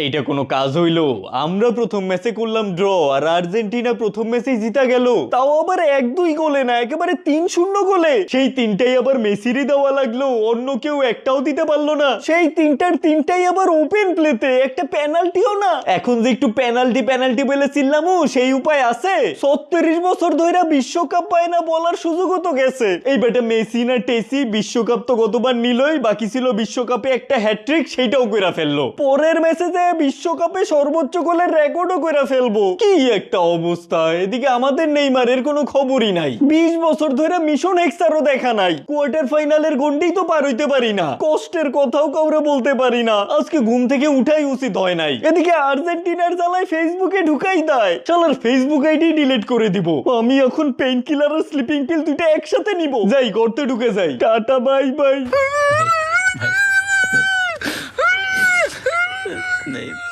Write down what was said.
এইটা কোনো কাজ হইলো? আমরা প্রথম ম্যাচে করলাম ড্র, আর আর্জেন্টিনা প্রথম ম্যাচেই জিতা গেল, তাও আবার 1-2 গোলে না, একেবারে 3-0 গোলে। সেই তিনটাই আবার মেসিরই দেওয়া লাগলো, অন্য কেউ একটাও দিতে পারলো না। সেই তিনটাই আবার ওপেন প্লেতে, একটা পেনাল্টিও না। এখন যে একটু পেনাল্টি বলে চিল্লামু, সেই উপায় আছে? 36 বছর ধরে বিশ্বকাপ পায় না বলার সুযোগও তো গেছে। এই বেটা মেসি না টেসি বিশ্বকাপ তো গতবার নিলই, বাকি ছিল বিশ্বকাপে একটা হ্যাট্রিক, সেইটাও কইরা ফেললো। পরের ম্যাচে যে বিশ্বকাপে সর্বোচ্চ গোলের রেকর্ডও কইরা ফেলবো। কি একটা অবস্থা! এদিকে আমাদের নেইমারের কোনো খবরই নাই। 20 বছর ধরে মিশন এক্সারও দেখা নাই। কোয়ার্টার ফাইনালের গন্ডি তো পার হইতে পারি না, কষ্টের কথাও কাউরে বলতে পারি না। আজকে ঘুম থেকে উঠাই উচিত হয় নাই। এদিকে আর্জেন্টিনার জ্বালায় ফেসবুকে ঢুকাই দেয়, শালার ফেসবুক আইডি ডিলিট করে দিব। আমি এখন pain killer are sleeping pill দুইটা একসাথে নিব। যাই, করতে ঢুকে যাই। Tata, bye bye. नहीं